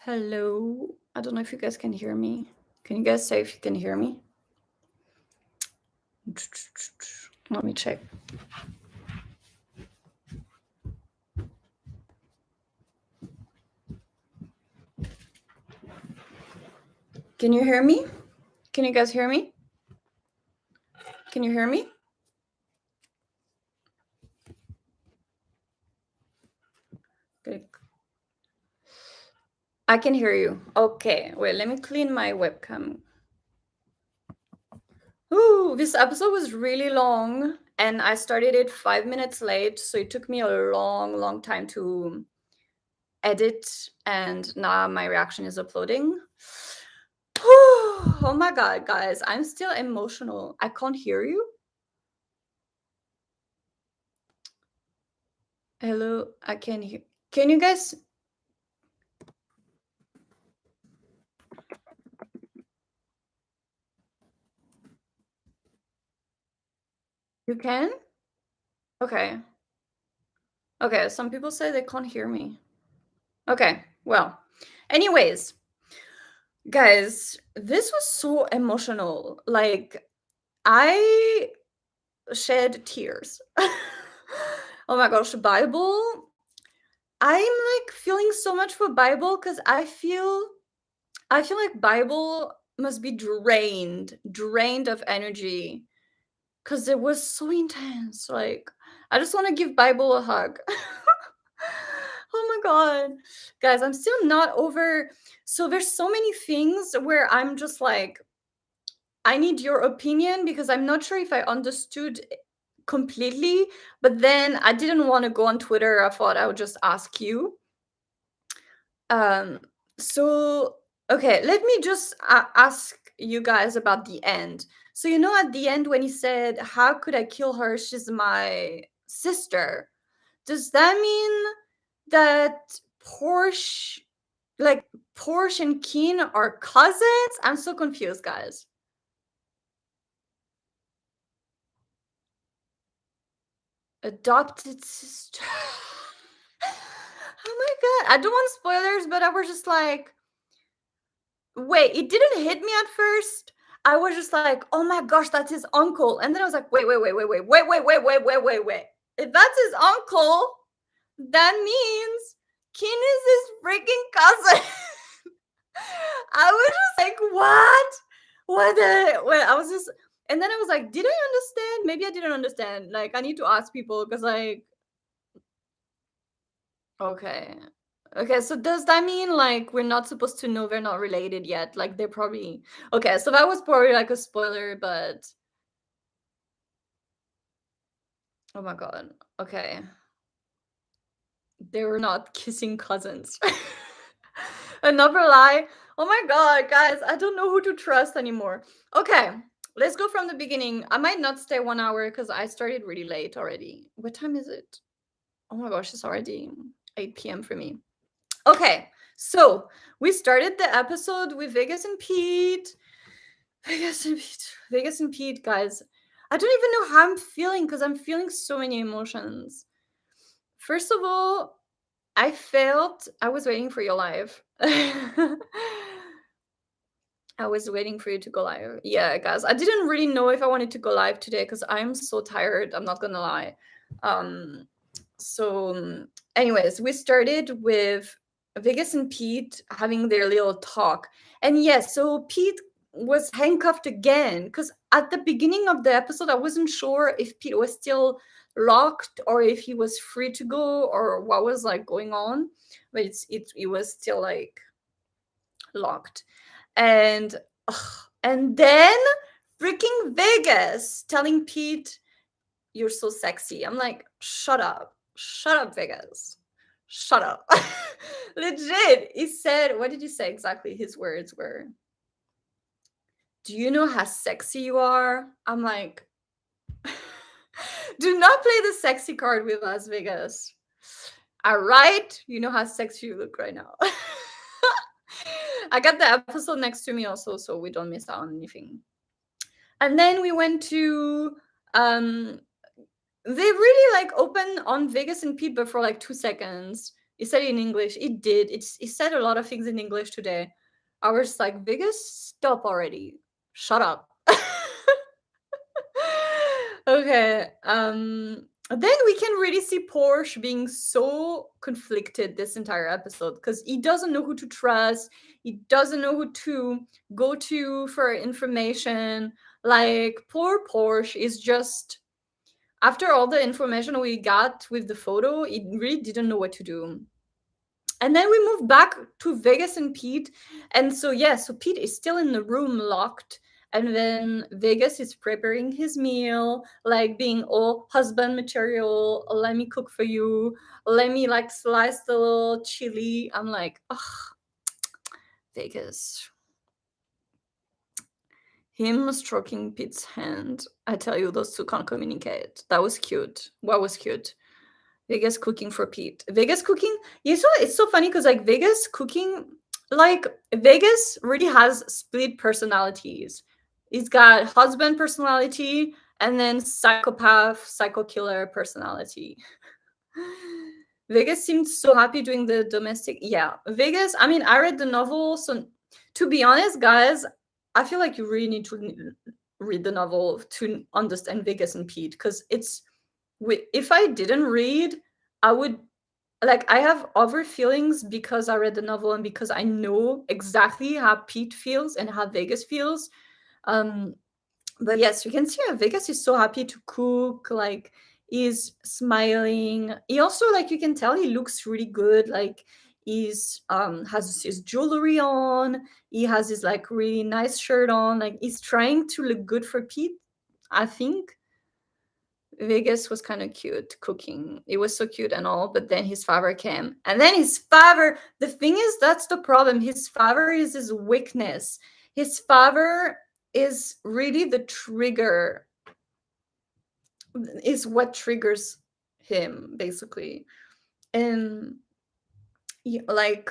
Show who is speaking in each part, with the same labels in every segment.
Speaker 1: Hello. I don't know if you guys can hear me. Can you guys say if you can hear me? Let me check. Can you hear me? Can you guys hear me? Can you hear me? Good. I can hear you. Okay, wait, let me clean my webcam. Ooh, this episode was really long and I started it 5 minutes late, so it took me a long time to edit, and now my reaction is uploading. Oh my god, guys, I'm still emotional. I can't hear you. Hello, I can hear. Can you guys? You can? Okay. Okay, some people say they can't hear me. Okay, well, anyways, guys, this was so emotional. Like, I shed tears. Oh my gosh, Bible. I'm like feeling so much for Bible because I feel like Bible must be drained of energy because it was so intense. Like, I just want to give Bible a hug. Oh my god. Guys, I'm still not over. So there's so many things where I'm just like, I need your opinion because I'm not sure if I understood completely, but then I didn't want to go on Twitter. I thought I would just ask you. So okay, let me just ask you guys about the end. So you know at the end when he said, "How could I kill her? She's my sister." Does that mean that Porsche and Keen are cousins? I'm so confused, guys. Adopted sister. Oh my god. I don't want spoilers, but I was just like, wait, it didn't hit me at first. I was just like, oh my gosh, that's his uncle. And then I was like, wait. If that's his uncle, that means Keen is his freaking cousin. I was just like, what? Wait, I was just, and then I was like, did I understand? Maybe I didn't understand. Like, I need to ask people because, like, okay. Okay, so does that mean like we're not supposed to know they're not related yet? Like, they're probably okay, so that was probably like a spoiler, but oh my god. Okay. They were not kissing cousins. Another lie. Oh my god, guys, I don't know who to trust anymore. Okay, let's go from the beginning. I might not stay 1 hour because I started really late already. What time is it? Oh my gosh, it's already 8 p.m. for me. Okay, so we started the episode with Vegas and Pete. Vegas and Pete, guys. I don't even know how I'm feeling because I'm feeling so many emotions. First of all, I was waiting for your live. I was waiting for you to go live. Yeah, guys. I didn't really know if I wanted to go live today because I'm so tired. I'm not gonna lie. So anyways, we started with Vegas and Pete having their little talk. And yes, so Pete was handcuffed again because at the beginning of the episode, I wasn't sure if Pete was still locked or if he was free to go or what was like going on. But it was still like locked. And then freaking Vegas telling Pete, "You're so sexy." I'm like, shut up, Vegas, shut up. Legit, he said, what did he say exactly? His words were, "Do you know how sexy you are?" I'm like, do not play the sexy card with us, Vegas. All right, you know how sexy you look right now. I got the episode next to me also, so we don't miss out on anything. And then we went to they really like open on Vegas and Pete, but for like 2 seconds. He said it in English. He did. He said a lot of things in English today. I was like, Vegas, stop already. Shut up. Okay. Then we can really see Porsche being so conflicted this entire episode because he doesn't know who to trust. He doesn't know who to go to for information. Like, poor Porsche is just, after all the information we got with the photo, he really didn't know what to do. And then we move back to Vegas and Pete. And so, yeah, so Pete is still in the room locked. And then Vegas is preparing his meal, like being all husband material. Let me cook for you. Let me like slice the little chili. I'm like, ugh, Vegas. Him stroking Pete's hand. I tell you, those two can't communicate. That was cute. What was cute? Vegas cooking for Pete. Vegas cooking. You saw it's so funny because like Vegas cooking, like Vegas really has split personalities. He's got husband personality and then psychopath, psycho killer personality. Vegas seemed so happy doing the domestic. Yeah, Vegas. I mean, I read the novel, so to be honest, guys, I feel like you really need to read the novel to understand Vegas and Pete because it's. If I didn't read, I would like I have other feelings because I read the novel and because I know exactly how Pete feels and how Vegas feels. But yes, you can see how Vegas is so happy to cook, like he's smiling. He also, like, you can tell he looks really good, like he's has his jewelry on, he has his like really nice shirt on, like he's trying to look good for Pete, I think. Vegas was kind of cute cooking. It was so cute and all, but then his father came. And then his father, the thing is, that's the problem. His father is his weakness. His father is really the trigger, is what triggers him, basically. And like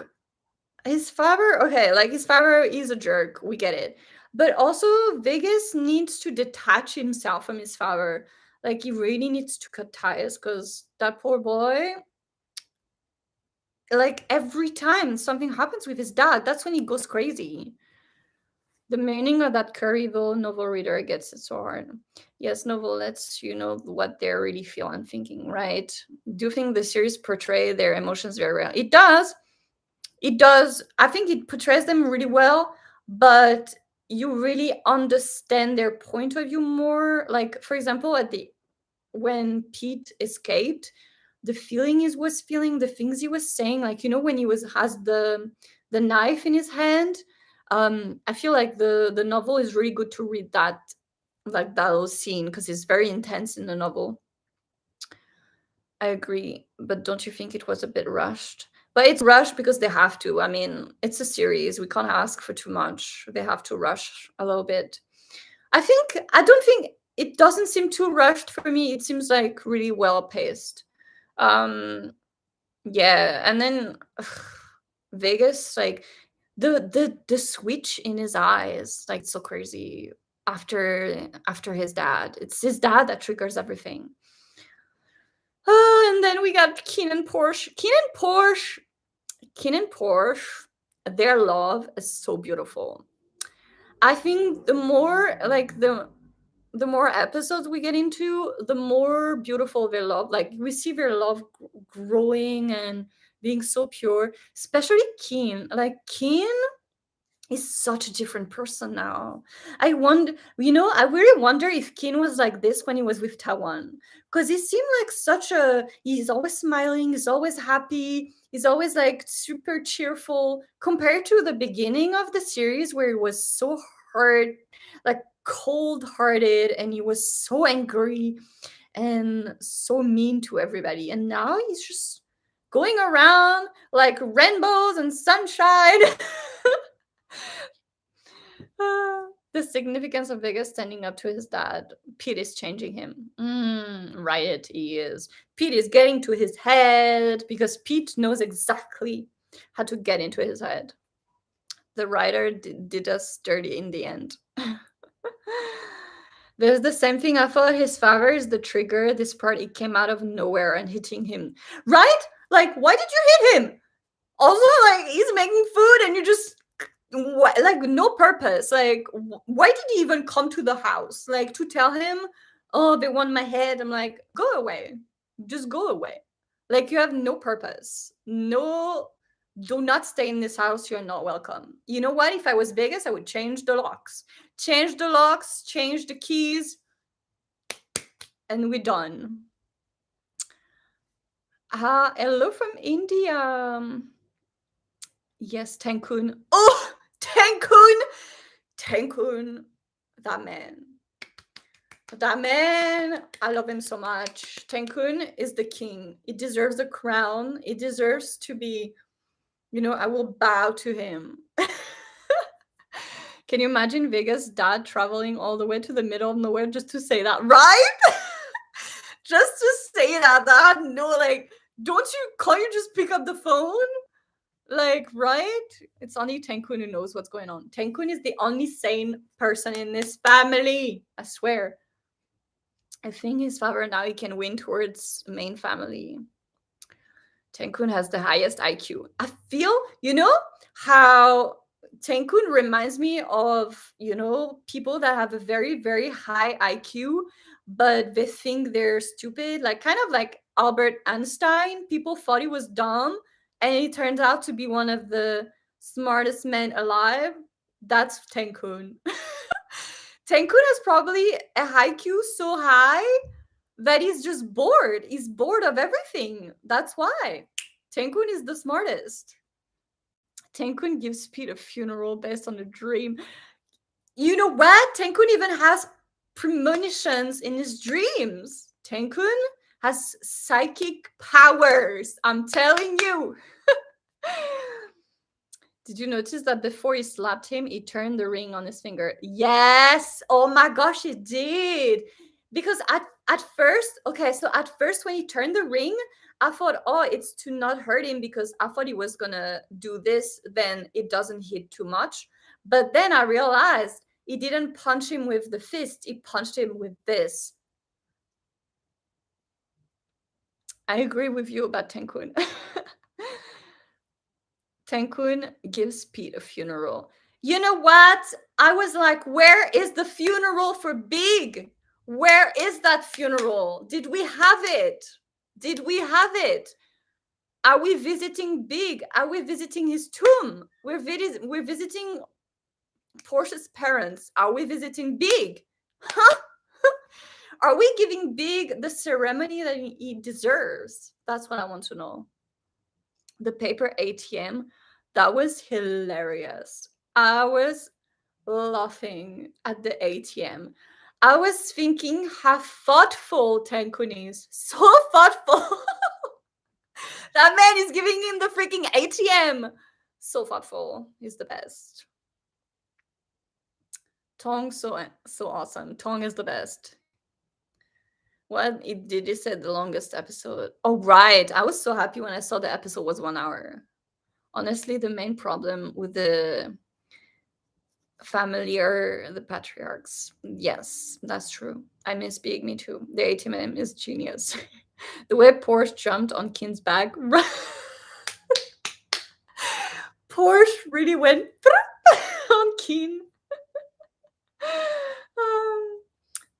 Speaker 1: his father, okay, like his father is a jerk. We get it. But also, Vegas needs to detach himself from his father. Like, he really needs to cut ties because that poor boy, like, every time something happens with his dad, that's when he goes crazy. The meaning of that curry, though, novel reader gets it so hard. Yes, novel lets you know what they really feel and thinking, right? Do you think the series portray their emotions very well? It does. It does. I think it portrays them really well, but you really understand their point of view more. Like, for example, when Pete escaped, the feeling he was feeling, the things he was saying, like, when he has the knife in his hand. I feel like the novel is really good to read that, like that little scene, because it's very intense in the novel. I agree, but don't you think it was a bit rushed? But it's rushed because they have to. I mean, it's a series. We can't ask for too much. They have to rush a little bit. I don't think it doesn't seem too rushed for me. It seems like really well paced. Yeah, and then Vegas, like the switch in his eyes, like so crazy after his dad. It's his dad that triggers everything. And then we got Keen and Porsche. Keen and Porsche, their love is so beautiful. I think the more episodes we get into, the more beautiful their love. Like, we see their love growing and being so pure. Especially Keen. Like, Keen is such a different person now. I really wonder if Keen was like this when he was with Tawan. Because he seemed like he's always smiling, he's always happy, he's always like super cheerful, compared to the beginning of the series where he was so hurt, like cold-hearted, and he was so angry and so mean to everybody. And now he's just going around like rainbows and sunshine. The significance of Vegas standing up to his dad. Pete is changing him. Right, he is. Pete is getting to his head because Pete knows exactly how to get into his head. The writer did us dirty in the end. There's the same thing. I thought his father is the trigger. This part, it came out of nowhere and hitting him. Right? Like, why did you hit him? Also, like, he's making food and you just like no purpose. Like, why did he even come to the house? Like, to tell him, oh, they want my head. I'm like, go away. Just go away. Like, you have no purpose. No, do not stay in this house. You're not welcome. You know what? If I was Vegas, I would change the locks. Change the locks, change the keys, and we're done. Hello from India. Yes, Tankun. Oh, Tankun! Tankun. That man. That man, I love him so much. Tankun is the king. He deserves a crown. He deserves to be, I will bow to him. Can you imagine Vegas' dad traveling all the way to the middle of nowhere just to say that, right? Just to say that, dad. No, like, can't you just pick up the phone? Like, right? It's only Tankun who knows what's going on. Tankun is the only sane person in this family. I swear. I think his father now he can win towards main family. Tankun has the highest IQ. I feel, how Tankun reminds me of, people that have a very, very high IQ, but they think they're stupid. Like, kind of like Albert Einstein. People thought he was dumb, and he turns out to be one of the smartest men alive. That's Tankun. Tankun has probably a IQ so high that he's just bored. He's bored of everything. That's why. Tankun is the smartest. Tankun gives Pete a funeral based on a dream. You know what? Tankun even has premonitions in his dreams. Tankun has psychic powers. I'm telling you. Did you notice that before he slapped him, he turned the ring on his finger? Yes. Oh my gosh, he did. Because at first when he turned the ring, I thought, oh, it's to not hurt him because I thought he was gonna do this, then it doesn't hit too much. But then I realized he didn't punch him with the fist, he punched him with this. I agree with you about Tankun. Tankun gives Pete a funeral. You know what? I was like, where is the funeral for Big? Where is that funeral? Did we have it? Did we have it? Are we visiting Big? Are we visiting his tomb? We're visiting Porsche's parents. Are we visiting Big? Huh? Are we giving Big the ceremony that he deserves? That's what I want to know. The paper ATM, that was hilarious. I was laughing at the ATM. I was thinking how thoughtful Tankun is. So thoughtful. That man is giving him the freaking ATM. So thoughtful. He's the best. Tong, so awesome. Tong is the best. What did you say the longest episode? Oh, right. I was so happy when I saw the episode was 1 hour. Honestly, the main problem with the family are the patriarchs. Yes, that's true. I miss Big, me too. The ATM is genius. The way Porsche jumped on Kin's back. Porsche really went on Kin.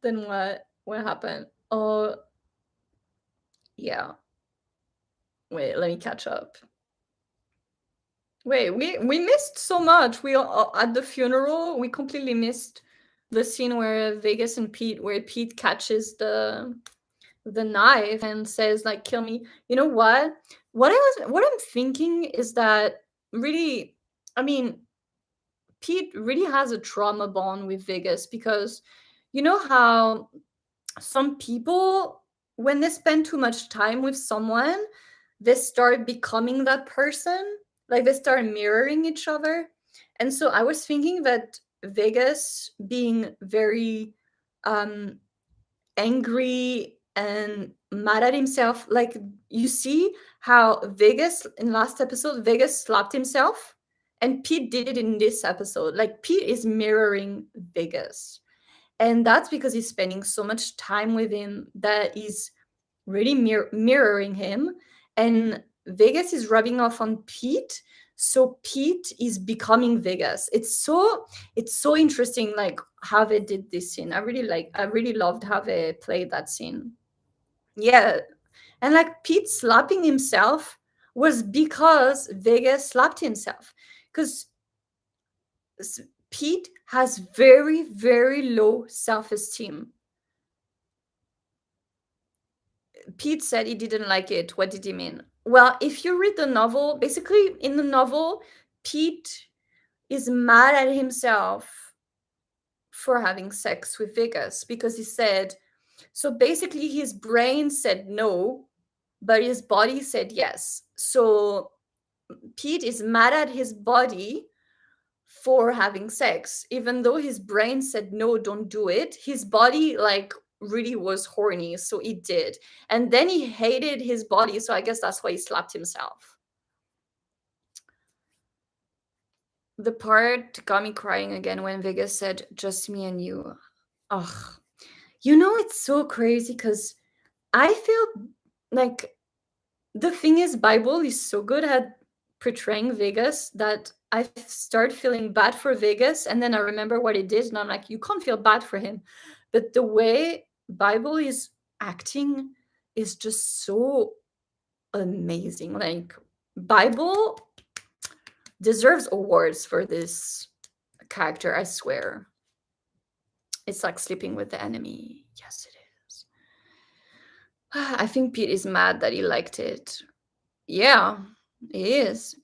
Speaker 1: Then what happened? Oh, yeah. Wait, let me catch up. Wait, we missed so much. We at the funeral, we completely missed the scene where Vegas and where Pete catches the knife and says like, "Kill me." You know what? What I'm thinking is that really, I mean, Pete really has a trauma bond with Vegas because you know how some people, when they spend too much time with someone, they start becoming that person. Like they start mirroring each other. And so I was thinking that Vegas being very angry and mad at himself, like you see how Vegas in last episode, Vegas slapped himself, and Pete did it in this episode. Like Pete is mirroring Vegas. And that's because he's spending so much time with him that he's really mirroring him. And Vegas is rubbing off on Pete, so Pete is becoming Vegas. It's so interesting, like how they did this scene. I really loved how they played that scene. Yeah, and like Pete slapping himself was because Vegas slapped himself, because Pete has very, very low self-esteem. Pete said he didn't like it. What did he mean? Well, if you read the novel, basically in the novel, Pete is mad at himself for having sex with Vegas because he said, so basically his brain said no, but his body said yes. So Pete is mad at his body for having sex, even though his brain said no, don't do it. His body like really was horny, so he did, and then he hated his body, so I guess that's why he slapped himself. The part got me crying again when Vegas said, just me and you. Ugh. You know, it's so crazy because I feel like the thing is, Bible is so good at portraying Vegas that I start feeling bad for Vegas, and then I remember what he did, and I'm like, you can't feel bad for him. But the way Bible is acting is just so amazing. Like, Bible deserves awards for this character, I swear. It's like sleeping with the enemy. Yes, it is. I think Pete is mad that he liked it. Yeah, it is.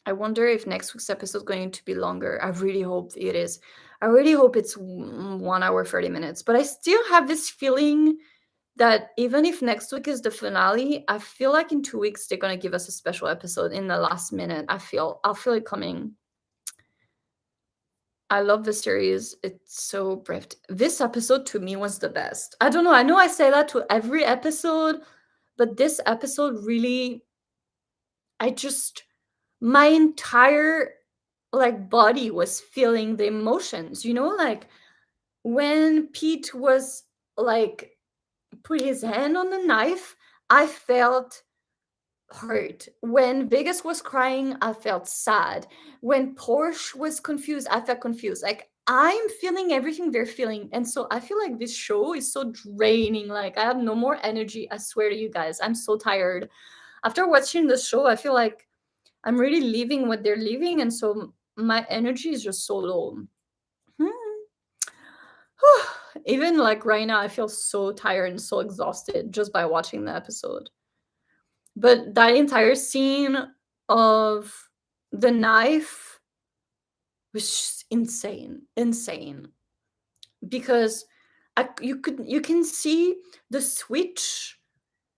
Speaker 1: I wonder if next week's episode is going to be longer. I really hope it is. I really hope it's 1 hour, 30 minutes. But I still have this feeling that even if next week is the finale, I feel like in 2 weeks they're gonna give us a special episode in the last minute. I'll feel it coming. I love the series. It's so brief. This episode to me was the best. I don't know. I know I say that to every episode, but this episode really, my entire like body was feeling the emotions, you know, like when Pete was like put his hand on the knife, I felt hurt. When Vegas was crying, I felt sad. When Porsche was confused, I felt confused. Like I'm feeling everything they're feeling. And so I feel like this show is so draining. Like I have no more energy. I swear to you guys, I'm so tired. After watching the show, I feel like I'm really leaving what they're leaving. And so my energy is just so low. Even like right now, I feel so tired and so exhausted just by watching the episode. But that entire scene of the knife was just insane. Because you can see the switch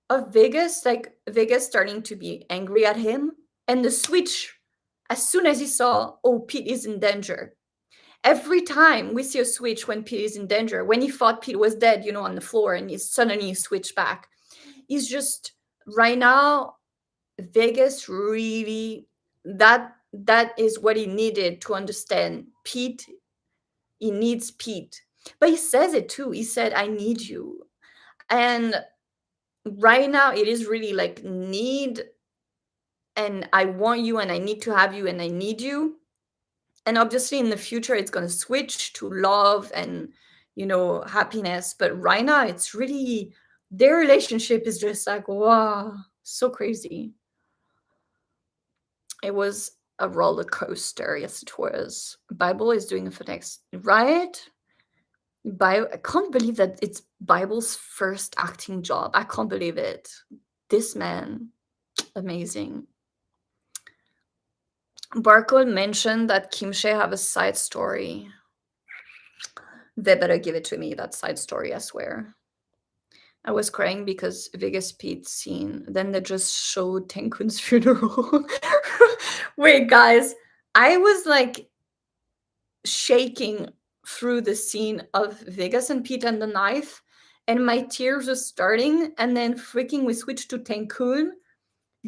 Speaker 1: of Vegas, like Vegas starting to be angry at him, and the switch as soon as he saw, oh, Pete is in danger. Every time we see a switch when Pete is in danger, when he thought Pete was dead, you know, on the floor, and he suddenly switched back. He's just right now, Vegas really that is what he needed to understand. Pete, he needs Pete. But he says it too. He said, I need you. And right now it is really like need, and I want you, and I need to have you, and I need you. And obviously in the future it's going to switch to love and, you know, happiness, but right now it's really, their relationship is just like, wow, so crazy. It was a roller coaster. Yes, it was. Bible is doing it for next, right? I can't believe that it's Bible's first acting job. I can't believe it. This man, amazing. Barcode mentioned that Kimche have a side story. They better give it to me, that side story, I swear. I was crying because Vegas Pete's scene. Then they just showed Tenkun's funeral. Wait, guys. I was like shaking through the scene of Vegas and Pete and the knife, and my tears were starting, and then freaking we switched to Tenkun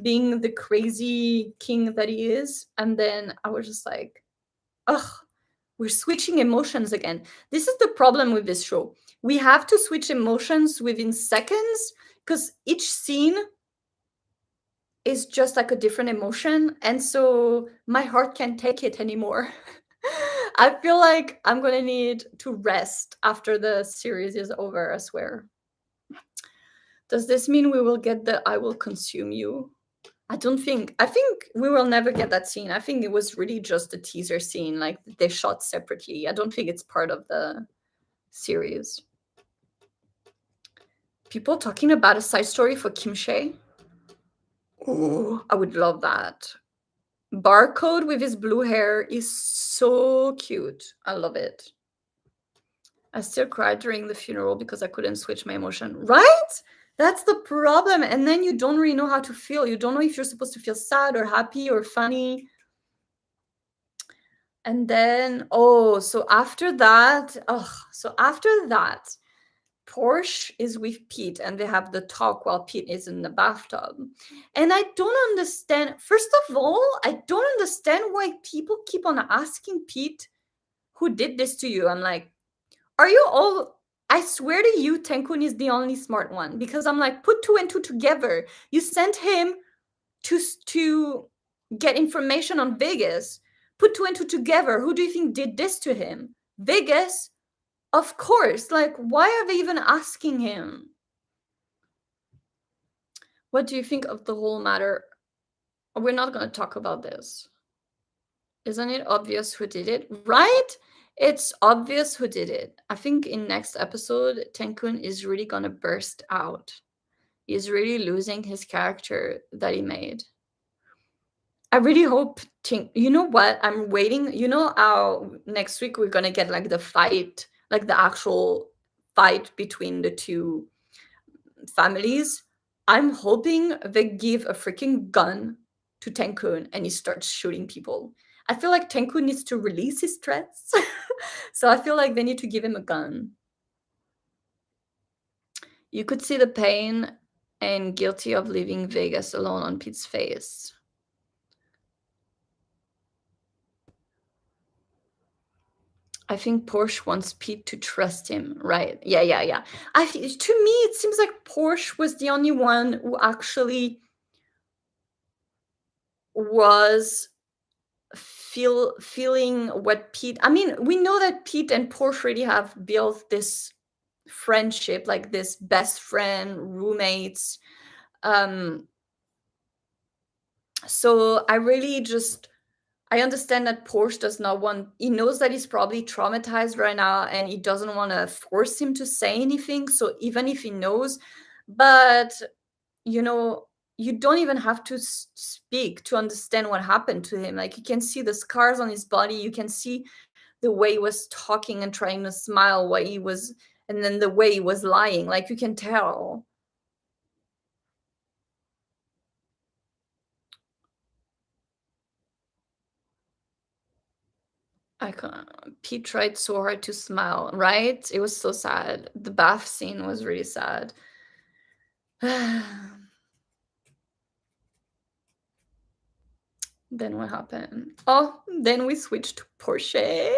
Speaker 1: being the crazy king that he is, and then I was just like, ugh, we're switching emotions again. This is the problem with this show. We have to switch emotions within seconds because each scene is just like a different emotion, and so my heart can't take it anymore. I feel like I'm gonna need to rest after the series is over, I swear. Does this mean we will get the I will consume you? I think we will never get that scene. I think it was really just a teaser scene, like they shot separately. I don't think it's part of the series. People talking about a side story for Kim Shay. Oh, I would love that. Barcode with his blue hair is so cute. I love it. I still cried during the funeral because I couldn't switch my emotion. Right? That's the problem. And then you don't really know how to feel. You don't know if you're supposed to feel sad or happy or funny. And then, so after that, Porsche is with Pete and they have the talk while Pete is in the bathtub. And I don't understand. First of all, I don't understand why people keep on asking Pete, who did this to you? I'm like, are you all, I swear to you, Tenkun is the only smart one, because I'm like, put 2 and 2 together. You sent him to get information on Vegas. Put 2 and 2 together. Who do you think did this to him? Vegas? Of course. Like, why are they even asking him? What do you think of the whole matter? We're not going to talk about this. Isn't it obvious who did it? Right? It's obvious who did it. I think in next episode, Tenkun is really going to burst out. He's really losing his character that he made. I really hope, you know what? I'm waiting. You know how next week we're going to get like the fight, like the actual fight between the two families. I'm hoping they give a freaking gun to Tenkun and he starts shooting people. I feel like Tenkun needs to release his threats. So I feel like they need to give him a gun. You could see the pain and guilty of leaving Vegas alone on Pete's face. I think Porsche wants Pete to trust him, right? Yeah. To me, it seems like Porsche was the only one who actually was feeling what Pete. I mean, we know that Pete and Porsche really have built this friendship, like this best friend, roommates. So I understand that Porsche does not want, he knows that he's probably traumatized right now and he doesn't want to force him to say anything. So even if he knows, but you know, you don't even have to speak to understand what happened to him. Like you can see the scars on his body. You can see the way he was talking and trying to smile while he was, and then the way he was lying. Like you can tell. Pete tried so hard to smile, right? It was so sad. The bath scene was really sad. Then what happened? Then we switched to Porsche.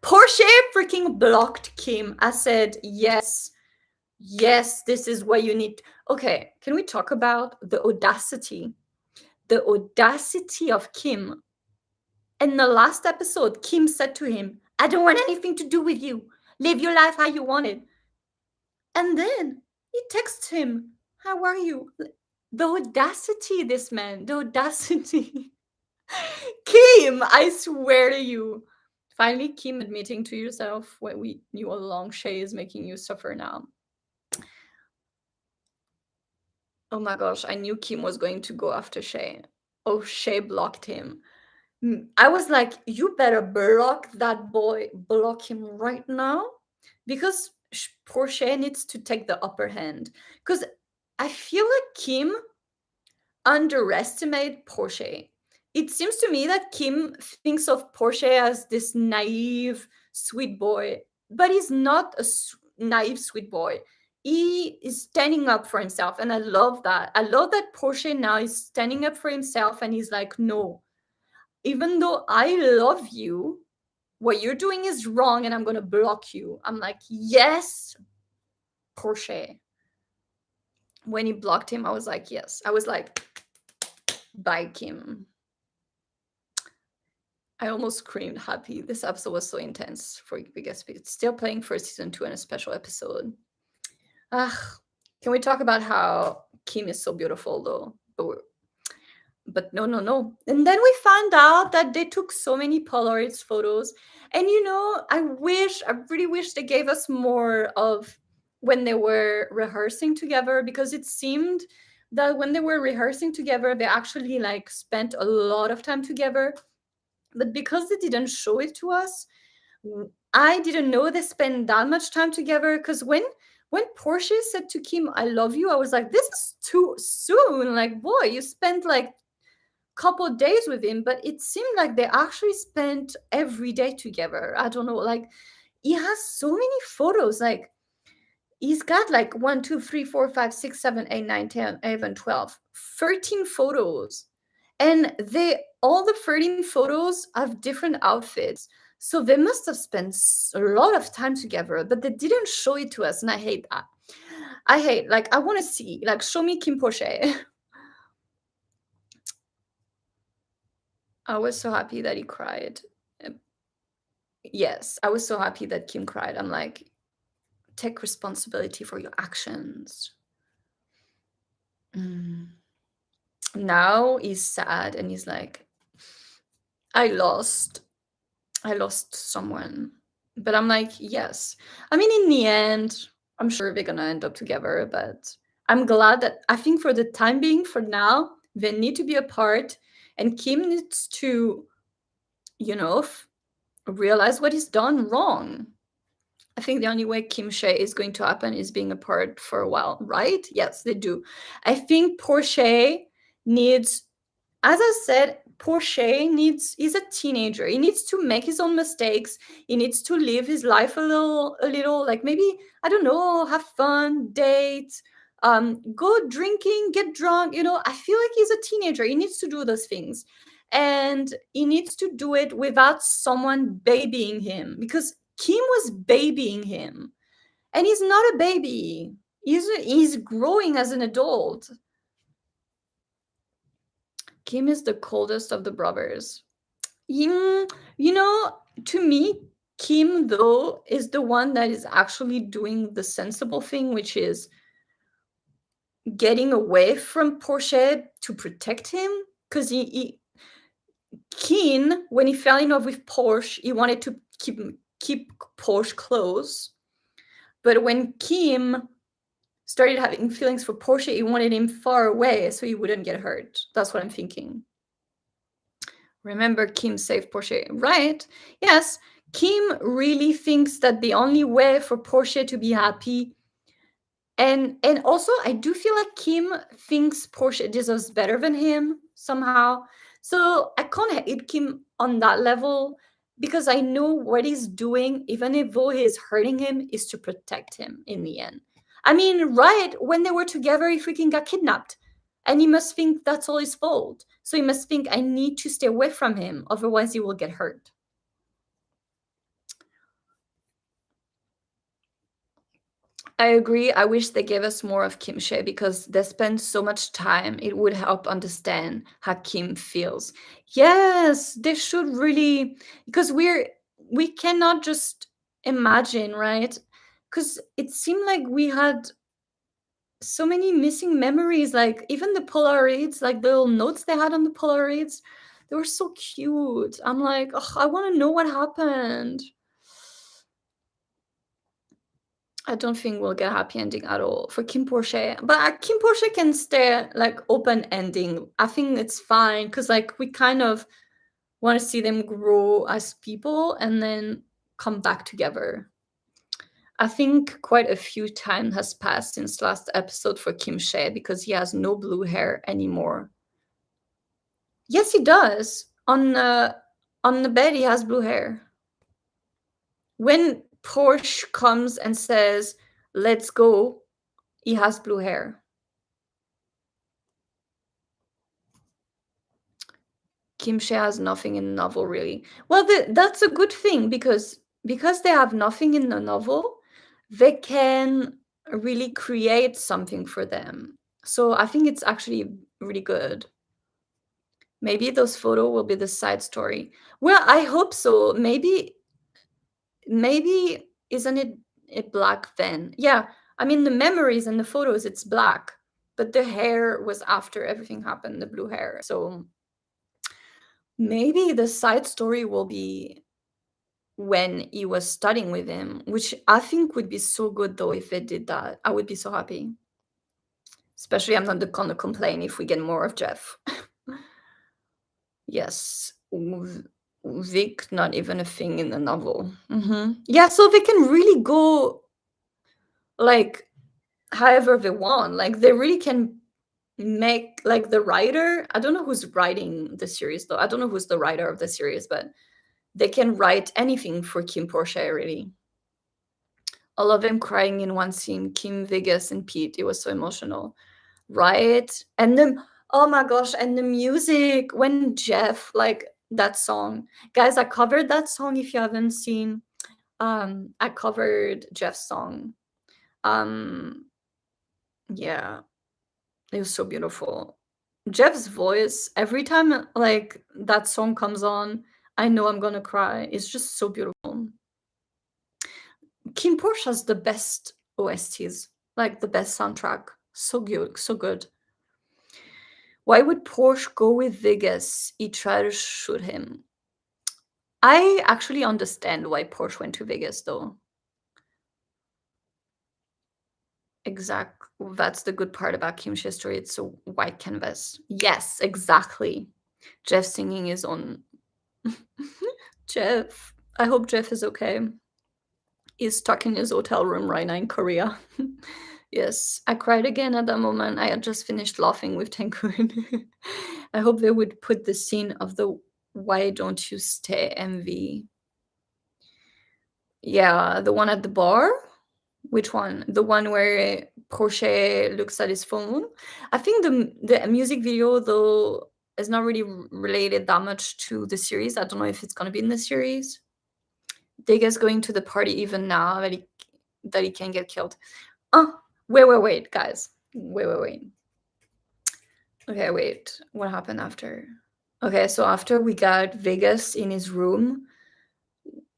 Speaker 1: Porsche freaking blocked Kim. I said, yes, this is what you need. Okay, can we talk about the audacity? The audacity of Kim. In the last episode, Kim said to him, I don't want anything to do with you. Live your life how you want it. And then he texts him, how are you? The audacity, this man, the audacity. Kim, I swear to you. Finally, Kim admitting to yourself what we knew all along, Shay is making you suffer now. Oh my gosh, I knew Kim was going to go after Shay. Oh, Shay blocked him. I was like, you better block that boy, block him right now, because poor Shay needs to take the upper hand. Because I feel like Kim underestimated Porsche. It seems to me that Kim thinks of Porsche as this naive, sweet boy, but he's not a naive, sweet boy. He is standing up for himself, and I love that. I love that Porsche now is standing up for himself, and he's like, no, even though I love you, what you're doing is wrong, and I'm going to block you. I'm like, yes, Porsche. When he blocked him, I was like, yes. I was like, by Kim. I almost screamed happy. This episode was so intense for Biggest Speed. It's still playing for season 2 and a special episode. Can we talk about how Kim is so beautiful though? But no. And then we found out that they took so many Polaroids photos. And I really wish they gave us more of when they were rehearsing together, because it seemed that when they were rehearsing together, they actually spent a lot of time together. But because they didn't show it to us, I didn't know they spent that much time together. Because when Portia said to Kim, "I love you," I was like, this is too soon. Boy, you spent couple days with him. But it seemed like they actually spent every day together. I don't know. He has so many photos. He's got 1, 2, 3, 4, 5, 6, 7, 8, 9, 10, 11, 12, 13 photos. And all the 13 photos have different outfits. So they must have spent a lot of time together, but they didn't show it to us. And I hate that. I want to see, show me KINNPORSCHE. I was so happy that he cried. Yes, I was so happy that Kim cried. I'm like, take responsibility for your actions. Now he's sad and he's like, I lost someone. But I'm like, yes. I mean, in the end, I'm sure they're gonna end up together, but I'm glad that I think for the time being, for now, they need to be apart, and Kim needs to, realize what he's done wrong. I think the only way KINNPORSCHE is going to happen is being apart for a while, right? Yes, they do. I think Portia needs, as I said, he's a teenager. He needs to make his own mistakes. He needs to live his life a little, maybe, I don't know, have fun, date, go drinking, get drunk. I feel like he's a teenager. He needs to do those things. And he needs to do it without someone babying him, because Kim was babying him. And he's not a baby. He's growing as an adult. Kim is the coldest of the brothers. To me, Kim, though, is the one that is actually doing the sensible thing, which is getting away from Portia to protect him. Because Kim, when he fell in love with Porsche, he wanted to keep Porsche close. But when Kim started having feelings for Portia, he wanted him far away so he wouldn't get hurt. That's what I'm thinking. Remember, Kim saved Portia, right? Yes, Kim really thinks that the only way for Portia to be happy, and also I do feel like Kim thinks Portia deserves better than him somehow. So I can't hate Kim on that level, because I know what he's doing, even if though he's hurting him, is to protect him in the end. I mean, right, when they were together, he freaking got kidnapped. And he must think that's all his fault. So he must think, I need to stay away from him, otherwise he will get hurt. I agree. I wish they gave us more of KINNPORSCHE, because they spend so much time. It would help understand how Kim feels. Yes, they should really, because we cannot just imagine, right? Because it seemed like we had so many missing memories, even the Polaroids, the little notes they had on the Polaroids, they were so cute. I'm like, oh, I want to know what happened. I don't think we'll get a happy ending at all for KINNPORSCHE. But KINNPORSCHE can stay open ending. I think it's fine, because we kind of want to see them grow as people and then come back together. I think quite a few time has passed since last episode for KINNPORSCHE, because he has no blue hair anymore. Yes, he does. On the bed, he has blue hair. When Porsche comes and says, "Let's go," he has blue hair. KINNPORSCHE has nothing in the novel, really. Well, that's a good thing, because they have nothing in the novel, they can really create something for them. So I think it's actually really good. Maybe those photos will be the side story. Well, I hope so. Maybe isn't it a black then? Yeah, I mean the memories and the photos it's black, but the hair was after everything happened, the blue hair. So maybe the side story will be when he was studying with him, which I think would be so good though if they did that. I would be so happy. Especially I'm not gonna complain if we get more of Jeff. Yes. Vic, not even a thing in the novel. Yeah, so they can really go like however they want. Like they really can make like the writer. I don't know who's writing the series though. I don't know who's the writer of the series, but they can write anything for KINNPORSCHE really. All of them crying in one scene. Kim, Vegas, and Pete. It was so emotional, right? And then oh my gosh, and the music when Jeff like that song, guys. I covered that song. If you haven't seen, I covered Jeff's song. Yeah, it was so beautiful. Jeff's voice, every time like that song comes on, I know I'm gonna cry. It's just so beautiful. KINNPORSCHE has the best OSTs, like the best soundtrack. So good, so good. Why would Porsche go with Vegas? He tried to shoot him. I actually understand why Porsche went to Vegas though. That's the good part about Kim's history. It's a white canvas. Yes, exactly. Jeff singing is on. Jeff. I hope Jeff is okay. He's stuck in his hotel room right now in Korea. Yes, I cried again at that moment. I had just finished laughing with Tankun. I hope they would put the scene of the "Why don't you stay" MV. Yeah, the one at the bar. Which one? The one where Porsche looks at his phone? I think the music video though is not really related that much to the series. I don't know if it's gonna be in the series. Dega's going to the party even now that he can get killed. Oh, wait, guys. Wait. Okay, wait. What happened after? Okay, so after we got Vegas in his room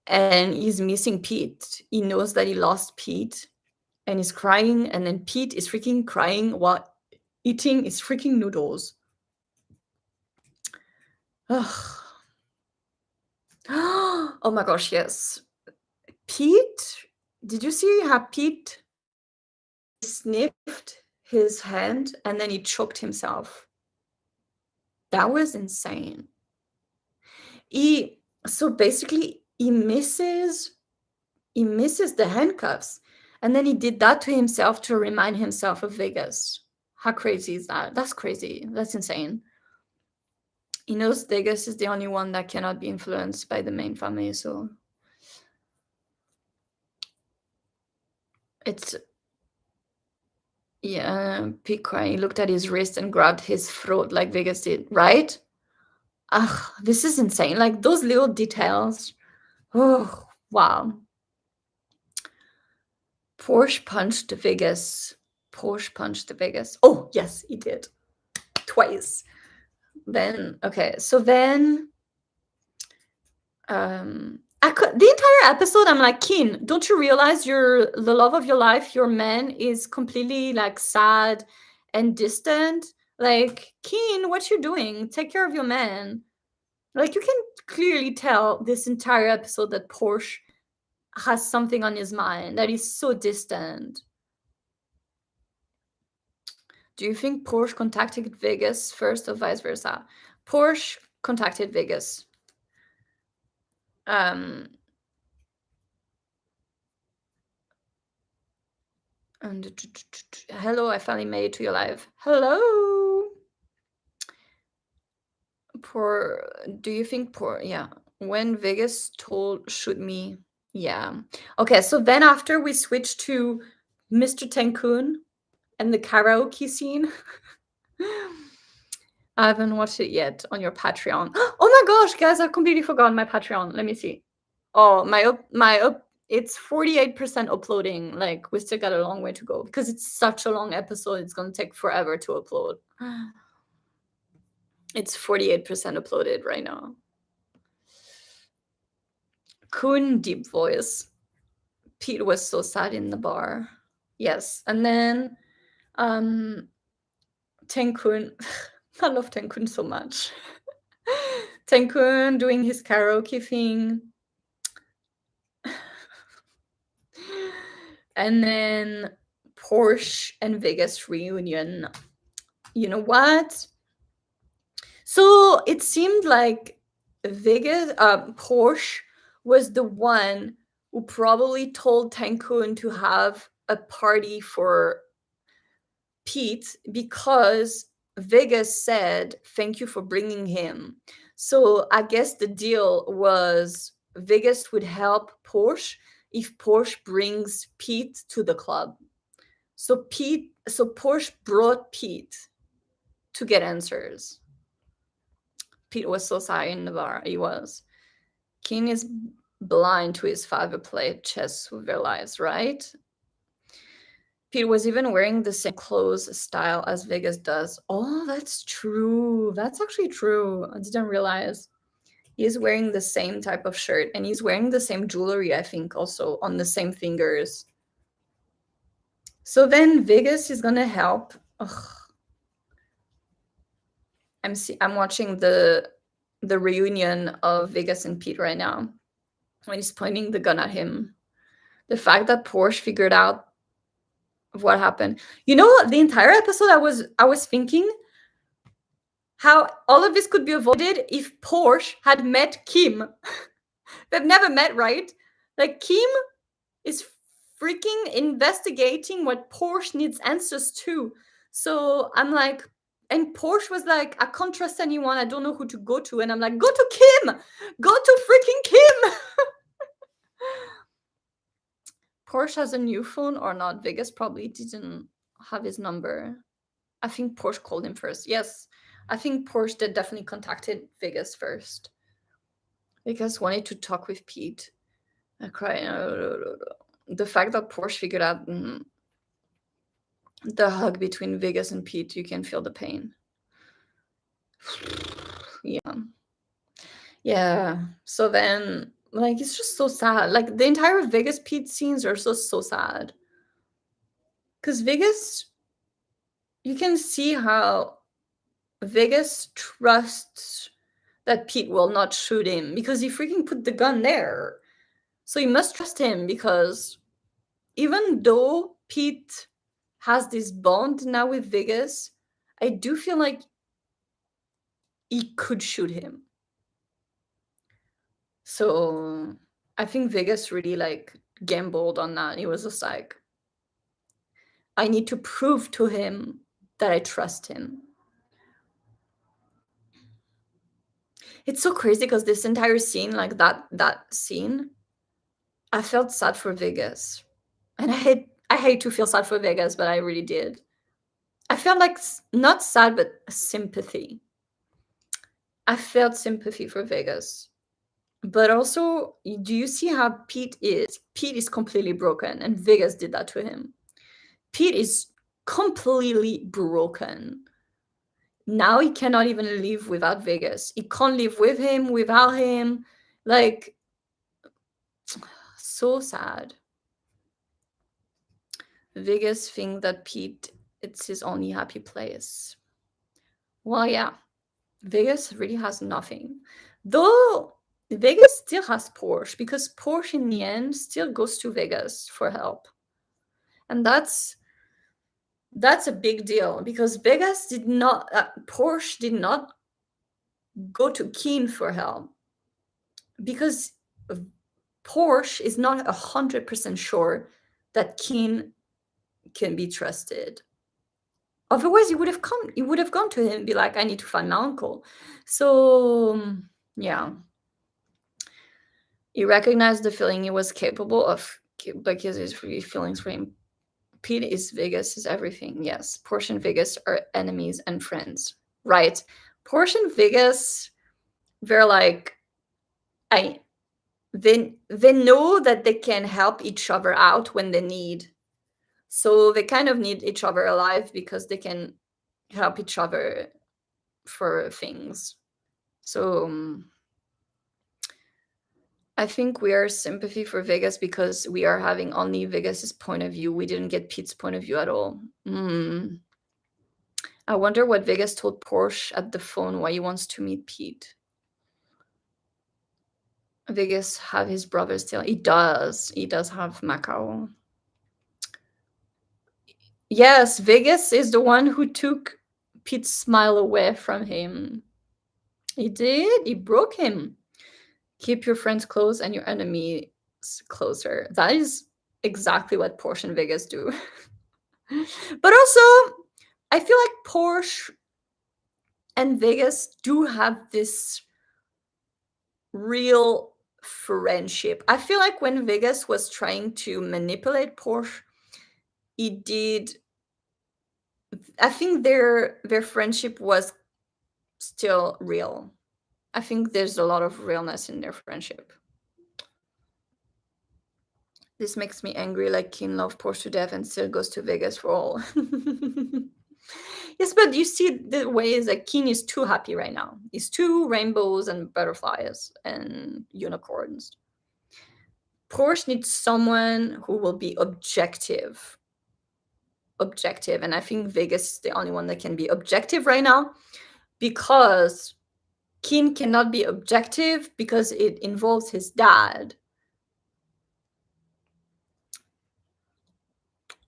Speaker 1: and he's missing Pete. He knows that he lost Pete and he's crying, and then Pete is freaking crying while eating his freaking noodles. Ugh. Oh my gosh, yes. Pete, did you see how Pete sniffed his hand and then he choked himself? That was insane. So basically he misses the handcuffs, and then he did that to himself to remind himself of Vegas. How crazy is that? That's crazy. That's insane. He knows Vegas is the only one that cannot be influenced by the main family, so it's yeah, Pete crying. He looked at his wrist and grabbed his throat like Vegas did, right? Ugh, this is insane. Like those little details. Oh, wow. Porsche punched Vegas. Porsche punched Vegas. Oh, yes, he did. Twice. Then okay, so then the entire episode I'm like, Keen, don't you realize you're the love of your life, your man is completely like sad and distant? Like, Keen, what you doing? Take care of your man. Like you can clearly tell this entire episode that Porsche has something on his mind, that he's so distant. Do you think Porsche contacted Vegas first or vice versa? Porsche contacted Vegas. And hello, I finally made it to your live. Hello. Do you think yeah, when Vegas told shoot me, yeah. Okay, so then after we switched to Mr. Tenkun and the karaoke scene. I haven't watched it yet on your Patreon. Oh my gosh, guys, I've completely forgotten my Patreon. Let me see. Oh, it's 48% uploading. Like we still got a long way to go because it's such a long episode. It's gonna take forever to upload. It's 48% uploaded right now. Kun deep voice. Pete was so sad in the bar. Yes. And then Tenkun. I love Tenkun so much. Tenkun doing his karaoke thing. And then Porsche and Vegas reunion. You know what? So it seemed like Porsche was the one who probably told Tenkun to have a party for Pete because Vegas said, "Thank you for bringing him." So I guess the deal was Vegas would help Porsche if Porsche brings Pete to the club. So Porsche brought Pete to get answers. Pete was so sad in the bar. He was. King is blind to his father played chess with their lives, right? Pete was even wearing the same clothes style as Vegas does. Oh, that's true. That's actually true. I didn't realize. He's wearing the same type of shirt and he's wearing the same jewelry, I think, also on the same fingers. So then Vegas is gonna help. Ugh. I'm watching the reunion of Vegas and Pete right now when he's pointing the gun at him. The fact that Porsche figured out what happened. You know, the entire episode I was thinking how all of this could be avoided if Porsche had met Kim. They've never met, right? Like Kim is freaking investigating what Porsche needs answers to. So I'm like, and Porsche was like, I can't trust anyone. I don't know who to go to. And I'm like, go to Kim. Go to freaking Kim. Porsche has a new phone or not? Vegas probably didn't have his number. I think Porsche called him first. Yes, I think Porsche did definitely contacted Vegas first. Vegas wanted to talk with Pete. I cried. The fact that Porsche figured out the hug between Vegas and Pete, you can feel the pain. Yeah. Yeah. So then, like, it's just so sad. Like, the entire Vegas Pete scenes are so sad. Because Vegas, you can see how Vegas trusts that Pete will not shoot him because he freaking put the gun there. So you must trust him because even though Pete has this bond now with Vegas, I do feel like he could shoot him. So I think Vegas really like gambled on that. He was just like, I need to prove to him that I trust him. It's so crazy because this entire scene, like that scene, I felt sad for Vegas. And I hate to feel sad for Vegas, but I really did. I felt like not sad, but sympathy. I felt sympathy for Vegas. But also, do you see how Pete is? Pete is completely broken, and Vegas did that to him. Pete is completely broken. Now he cannot even live without Vegas. He can't live with him, without him. Like, so sad. Vegas think that Pete, it's his only happy place. Well, yeah, Vegas really has nothing. Though Vegas still has Porsche because Porsche in the end still goes to Vegas for help. And that's a big deal because Vegas did not, Porsche did not go to Keen for help because Porsche is not 100% sure that Keen can be trusted. Otherwise, you would have gone to him and be like, I need to find my uncle. So, yeah. He recognized the feeling he was capable of, like his feelings for him. Pete is Vegas is everything. Yes, Porsche and Vegas are enemies and friends. Right. Porsche and Vegas, they're like, they know that they can help each other out when they need. So they kind of need each other alive because they can help each other for things. So I think we are sympathy for Vegas because we are having only Vegas's point of view. We didn't get Pete's point of view at all. I wonder what Vegas told Porsche at the phone why he wants to meet Pete. Vegas have his brother still. He does have Macau. Yes, Vegas is the one who took Pete's smile away from him. He did. He broke him. Keep your friends close and your enemies closer. That is exactly what Porsche and Vegas do. But also, I feel like Porsche and Vegas do have this real friendship. I feel like when Vegas was trying to manipulate Porsche, he did. I think their friendship was still real. I think there's a lot of realness in their friendship. This makes me angry, like Kin loves Porsche to death and still goes to Vegas for all. Yes, but you see the ways that Kin is too happy right now. It's too rainbows and butterflies and unicorns. Porsche needs someone who will be objective. And I think Vegas is the only one that can be objective right now, because Kin cannot be objective because it involves his dad.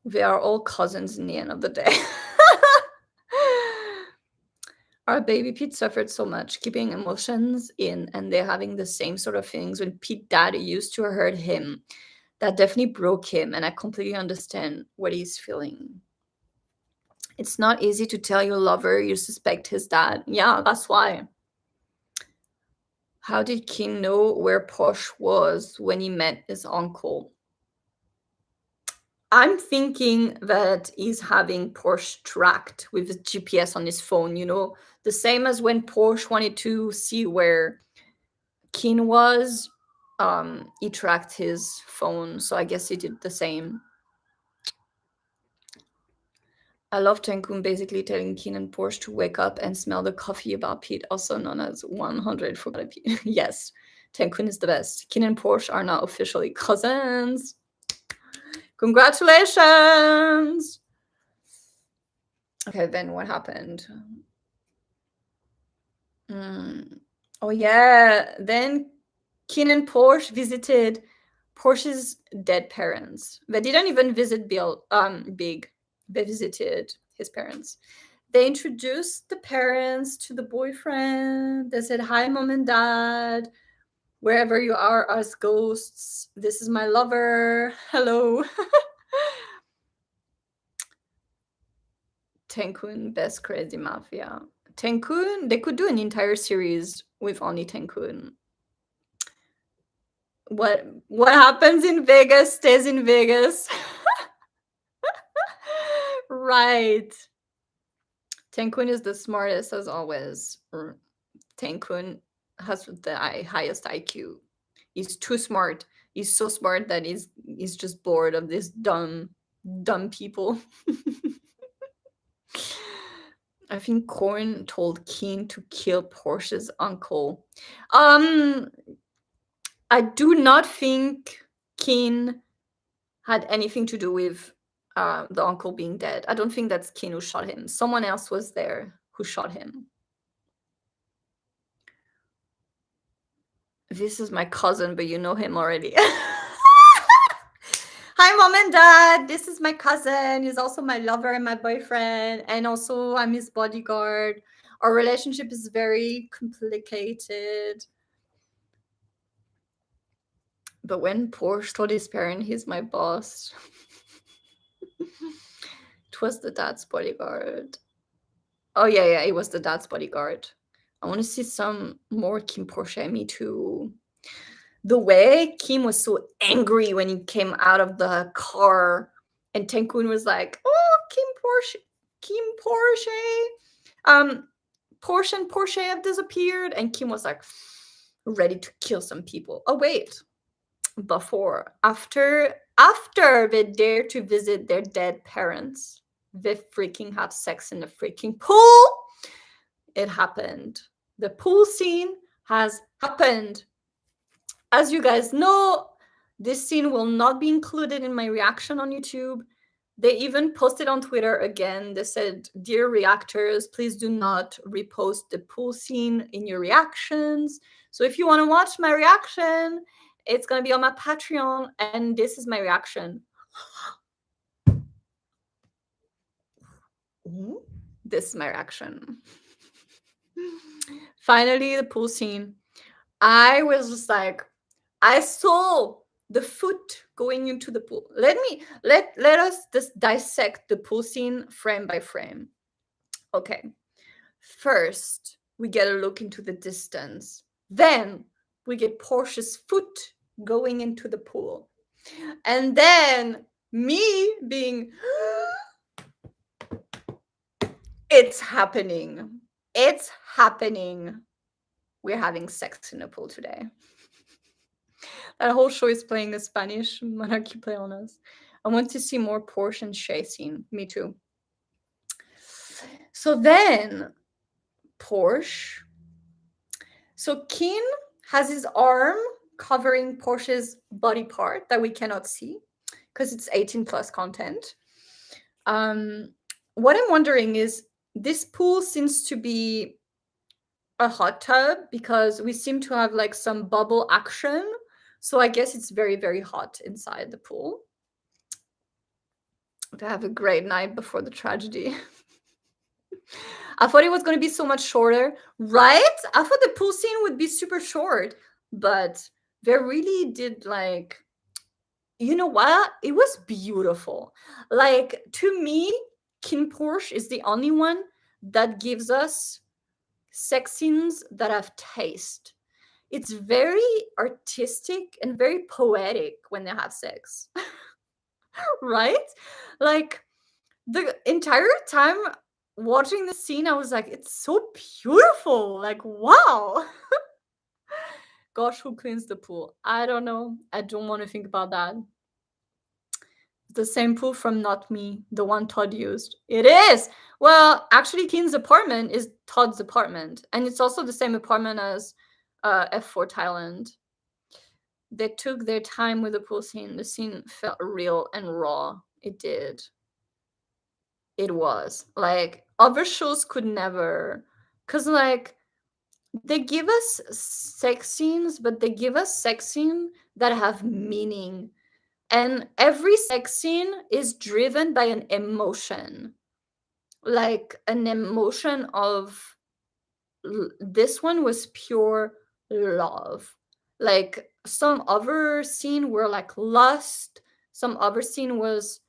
Speaker 1: They are all cousins in the end of the day. Our baby Pete suffered so much, keeping emotions in, and they're having the same sort of things when Pete dad used to hurt him. That definitely broke him, and I completely understand what he's feeling. It's not easy to tell your lover you suspect his dad. Yeah, that's why. How did Kin know where Porsche was when he met his uncle? I'm thinking that he's having Porsche tracked with his GPS on his phone, the same as when Porsche wanted to see where Kin was, he tracked his phone, so I guess he did the same. I love Tenkun basically telling Kin and Porsche to wake up and smell the coffee about Pete, also known as 100 for Pete. Yes, Tenkun is the best. Kin and Porsche are now officially cousins. Congratulations! Okay, then what happened? Oh yeah, then Kin and Porsche visited Porsche's dead parents. They didn't even visit Big. They visited his parents. They introduced the parents to the boyfriend. They said, "Hi, mom and dad. Wherever you are as ghosts, this is my lover. Hello." Tenkun, best crazy mafia. Tenkun, they could do an entire series with only Tenkun. What happens in Vegas stays in Vegas. Right. Tenkun is the smartest as always. Tenkun has the highest IQ. He's too smart. He's so smart that he's just bored of this dumb people. I think Korn told Kin to kill Porsche's uncle. I do not think Kin had anything to do with the uncle being dead. I don't think that's Kin who shot him. Someone else was there who shot him. This is my cousin, but you know him already. Hi, mom and dad. This is my cousin. He's also my lover and my boyfriend. And also, I'm his bodyguard. Our relationship is very complicated. But when Porsche told his parent he's my boss, it was the dad's bodyguard. Oh, yeah, it was the dad's bodyguard. I want to see some more Kim Porsche. Me too. The way Kim was so angry when he came out of the car, and Tenkun was like, "Oh, Kim Porsche. Porsche and Porsche have disappeared," and Kim was like ready to kill some people. Oh wait, after they dare to visit their dead parents, they freaking have sex in the freaking pool. it happened. The pool scene has happened. As you guys know, this scene will not be included in my reaction on YouTube. They even posted on Twitter again. They said, "Dear reactors, please do not repost the pool scene in your reactions. So if you want to watch my reaction, it's going to be on my Patreon, and this is my reaction." This is my reaction. Finally, the pool scene. I was just like, I saw the foot going into the pool. Let us just dissect the pool scene frame by frame. Okay. First, we get a look into the distance. Then we get Porsche's foot going into the pool. And then me being, it's happening. It's happening. We're having sex in the pool today. That whole show is playing the Spanish monarchy play on us. I want to see more Porsche and Shay scene. Me too. So then, Porsche. So Kin has his arm covering Porsche's body part that we cannot see because it's 18 plus content. What I'm wondering is, this pool seems to be a hot tub because we seem to have like some bubble action. So I guess it's very, very hot inside the pool. To have a great night before the tragedy. I thought it was going to be so much shorter, right? I thought the pool scene would be super short, but they really did, like, you know what? It was beautiful. Like, to me, KINNPORSCHE is the only one that gives us sex scenes that have taste. It's very artistic and very poetic when they have sex. Right? Like, the entire time watching the scene, I was like, it's so beautiful. Like, wow. Gosh, who cleans the pool? I don't know. I don't want to think about that. The same pool from Not Me, the one Todd used. It is. Well, actually, Keen's apartment is Todd's apartment, and it's also the same apartment as F4 Thailand. They took their time with the pool scene. The scene felt real and raw. It did. It was. Like, other shows could never. Because, like, they give us sex scenes, but they give us sex scenes that have meaning. And every sex scene is driven by an emotion. Like, an emotion of. This one was pure love. Like, some other scene were like lust. Some other scene was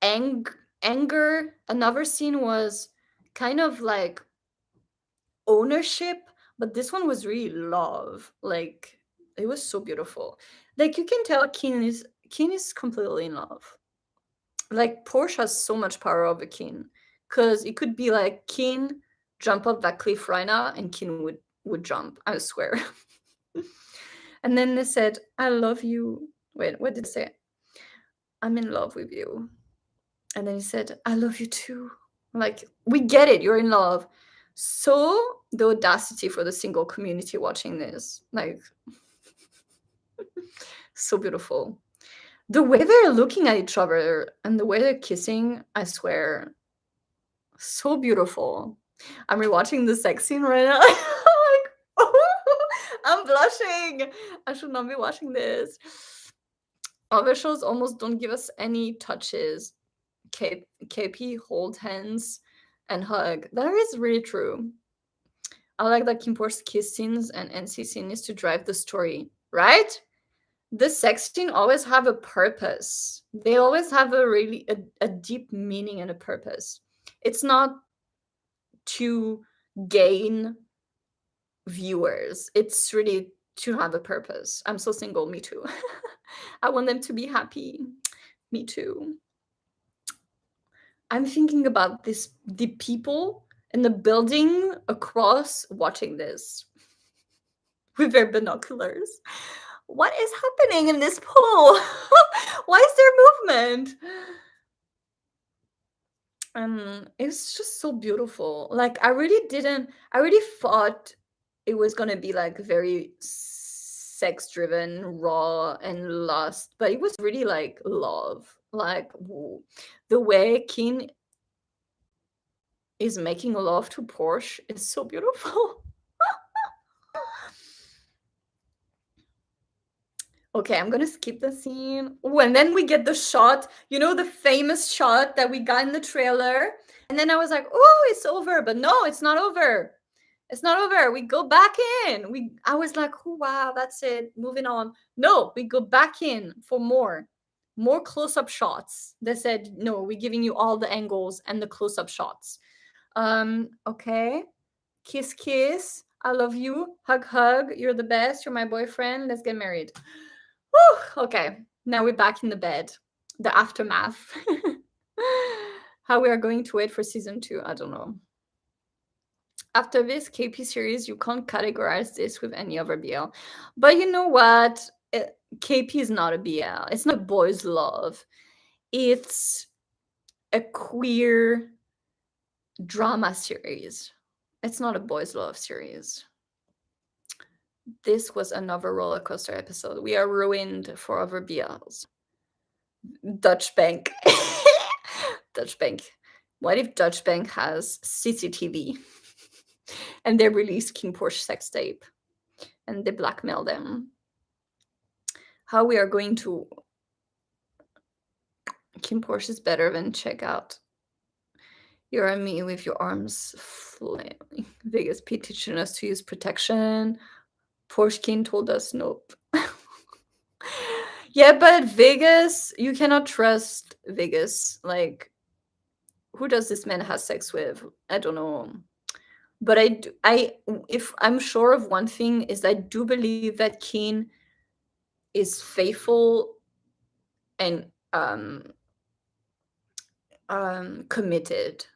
Speaker 1: anger. Another scene was kind of like ownership, but this one was really love. Like, it was so beautiful. Like, you can tell Keen is completely in love. Like, Porsche has so much power over Keen, because it could be like Keen jump up that cliff right now and Keen would jump, I swear. And then they said, "I love you." Wait, what did they say? "I'm in love with you." And then he said, "I love you too." Like, we get it, you're in love. So the audacity for the single community watching this, like, so beautiful. The way they're looking at each other and the way they're kissing, I swear, so beautiful. I'm rewatching the sex scene right now. Like, oh, I'm blushing. I should not be watching this. Other shows almost don't give us any touches. KP hold hands and hug. That is really true. I like that KINNPORSCHE kiss scenes and NC scene is to drive the story, right? The sex scene always have a purpose. They always have a deep meaning and a purpose. It's not to gain viewers. It's really to have a purpose. I'm so single, me too. I want them to be happy. Me too. I'm thinking about the people in the building across watching this with their binoculars. What is happening in this pool? Why is there movement? It's just so beautiful. Like I really thought it was gonna be like very sex driven, raw and lust, but it was really like love. Like the way Kin is making love to Porsche is so beautiful. Okay, I'm gonna skip the scene. Oh, and then we get the shot, the famous shot that we got in the trailer. And then I was like, oh, it's over. But no, it's not over. It's not over. We go back in. I was like, oh, wow, that's it. Moving on. No, we go back in for more close-up shots. They said, no, we're giving you all the angles and the close-up shots. Okay. Kiss, kiss. I love you. Hug, hug. You're the best. You're my boyfriend. Let's get married. Whew, okay, now we're back in the bed. The aftermath. How we are going to wait for season 2, I don't know. After this KP series, you can't categorize this with any other BL. But you know what? KP is not a BL. It's not boys' love. It's a queer drama series. It's not a boys' love series. This was another roller coaster episode. We are ruined for other BLs. Dutch Bank. Dutch Bank. What if Dutch Bank has CCTV and they release KINNPORSCHE sex tape and they blackmail them? How we are going to... KINNPORSCHE is better than checkout. You're on me with your arms flailing. Vegas P teaching us to use protection. Porsche told us nope. Yeah, but Vegas, you cannot trust Vegas. Like, who does this man have sex with? I don't know. But if I'm sure of one thing is I do believe that Keen is faithful and committed.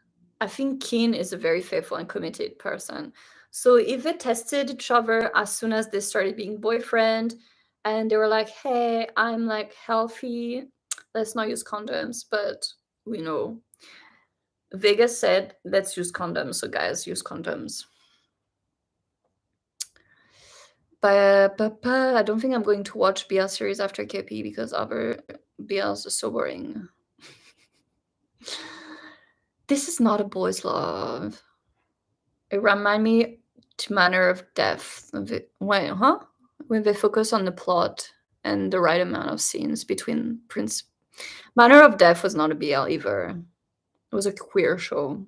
Speaker 1: I think Keen is a very faithful and committed person. So if they tested each other as soon as they started being boyfriend and they were like, hey, I'm like healthy, let's not use condoms, but we know Vegas said, let's use condoms. So guys, use condoms. But I don't think I'm going to watch BL series after KP because other BLs are so boring. This is not a boys' love. It reminds me to Manner of Death. Wait, huh? When they focus on the plot and the right amount of scenes between Prince. Manner of Death was not a BL either. It was a queer show.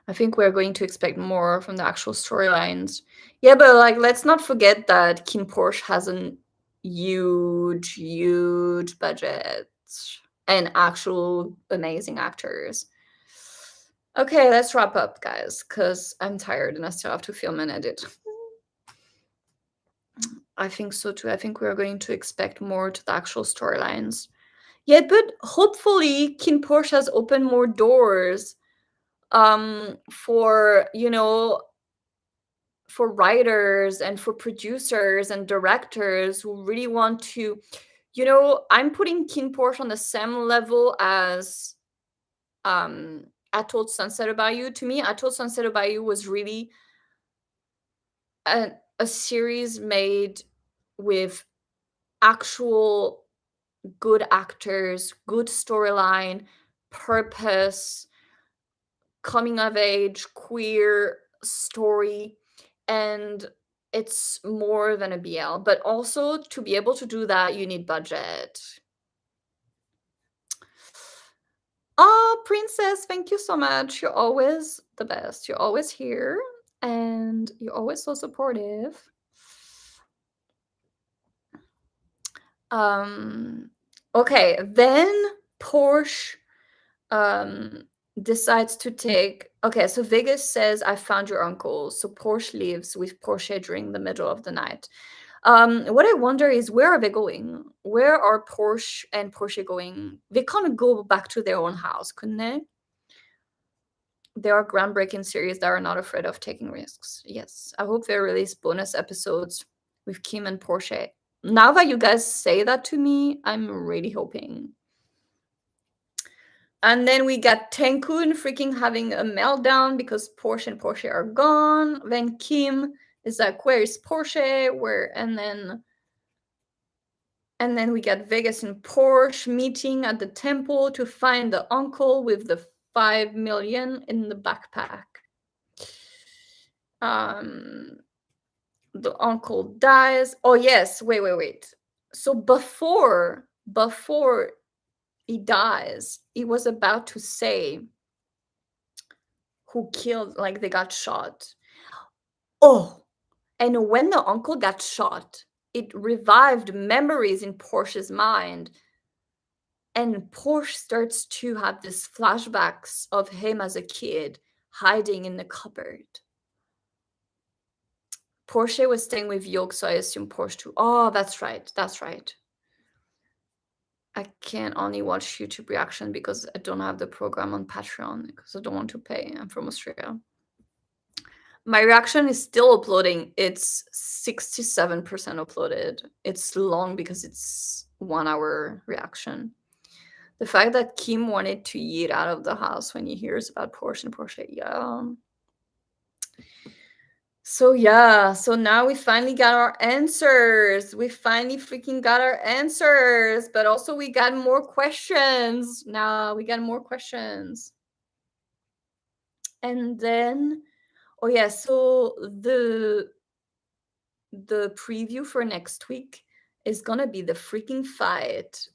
Speaker 1: I think we're going to expect more from the actual storylines. Yeah, but like, let's not forget that KINNPORSCHE has a huge, huge budget and actual amazing actors. Okay, let's wrap up, guys, because I'm tired and I still have to film and edit. I think so too. I think we're going to expect more to the actual storylines. Yeah, but hopefully KINNPORSCHE has opened more doors for, for writers and for producers and directors who really want to, I'm putting KINNPORSCHE on the same level as I Told Sunset About You. To me, I Told Sunset About You was really a series made with actual good actors, good storyline, purpose, coming of age, queer story, and it's more than a BL. But also, to be able to do that, you need budget. Oh, Princess, thank you so much. You're always the best. You're always here, and you're always so supportive. Okay, then Porsche decides to take... Okay, so Vegas says, I found your uncle. So Porsche leaves with Porsche during the middle of the night. What I wonder is, where are they going? Where are Porsche and Porsche going? They can't go back to their own house, couldn't they? There are groundbreaking series that are not afraid of taking risks. Yes, I hope they release bonus episodes with Kim and Porsche. Now that you guys say that to me, I'm really hoping. And then we got Tenkun freaking having a meltdown because Porsche and Porsche are gone. Then Kim is like, where is Porsche? And then we got Vegas and Porsche meeting at the temple to find the uncle with the 5 million in the backpack. The uncle dies. Oh yes, wait. So before he dies, he was about to say who killed, like they got shot. Oh, and when the uncle got shot, it revived memories in Porsche's mind. And Porsche starts to have these flashbacks of him as a kid hiding in the cupboard. Porsche was staying with Yolk, so I assume Porsche too. Oh, that's right. I can only watch YouTube reaction because I don't have the program on Patreon because I don't want to pay. I'm from Australia. My reaction is still uploading. It's 67% uploaded. It's long because it's 1 hour reaction. The fact that Kim wanted to yeet out of the house when he hears about Porsche and Porsche, yeah. So now we finally got our answers. We finally freaking got our answers, but also we got more questions. Now we got more questions. And then, oh yeah, so the preview for next week is gonna be the freaking fight.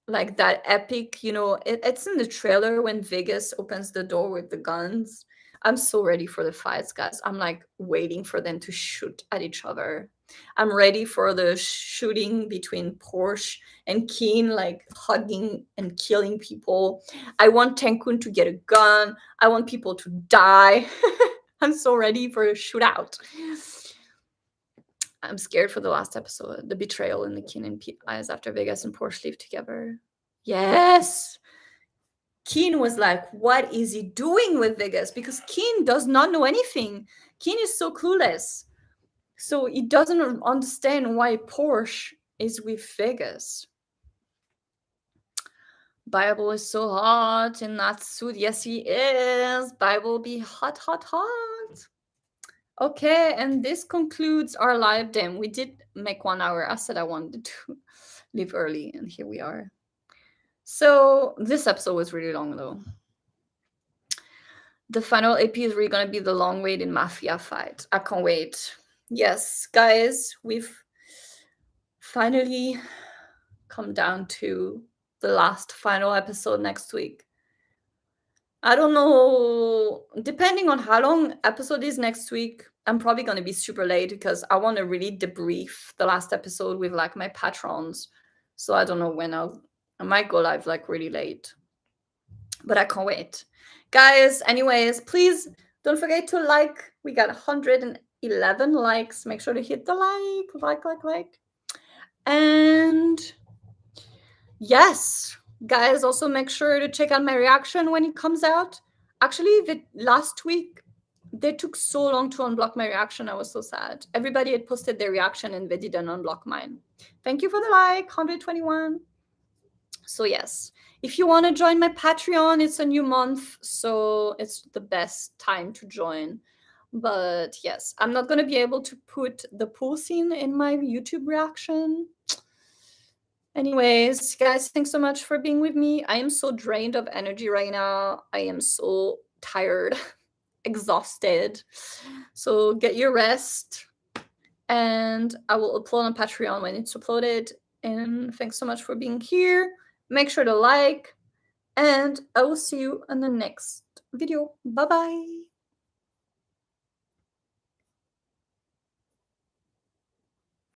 Speaker 1: Like that epic, it's in the trailer when Vegas opens the door with the guns. I'm so ready for the fights, guys. I'm like waiting for them to shoot at each other. I'm ready for the shooting between Porsche and Keen, like hugging and killing people. I want Tenkun to get a gun. I want people to die. I'm so ready for a shootout. I'm scared for the last episode, the betrayal in the Keen eyes after Vegas and Porsche leave together. Yes. Keen was like, what is he doing with Vegas? Because Keen does not know anything. Keen is so clueless. So he doesn't understand why Porsche is with Vegas. Bible is so hot in that suit. Yes, he is. Bible be hot. Okay, and this concludes our live dem. We did make 1 hour. I said I wanted to leave early, and here we are. So this episode was really long, though. The final AP is really going to be the long wait in Mafia fight. I can't wait. Yes, guys, we've finally come down to the last final episode next week. I don't know, depending on how long episode is next week, I'm probably going to be super late because I want to really debrief the last episode with like my patrons. So I don't know when I might go live like really late, but I can't wait. Guys, anyways, please don't forget to like. We got 111 likes. Make sure to hit the like. And yes, guys, also make sure to check out my reaction when it comes out. Actually, last week, they took so long to unblock my reaction. I was so sad. Everybody had posted their reaction and they didn't unblock mine. Thank you for the like, 121. So yes, if you want to join my Patreon, it's a new month, so it's the best time to join. But yes, I'm not going to be able to put the pool scene in my YouTube reaction. Anyways, guys, thanks so much for being with me. I am so drained of energy right now. I am so tired, exhausted. So get your rest. And I will upload on Patreon when it's uploaded. And thanks so much for being here. Make sure to like. And I will see you in the next video. Bye-bye.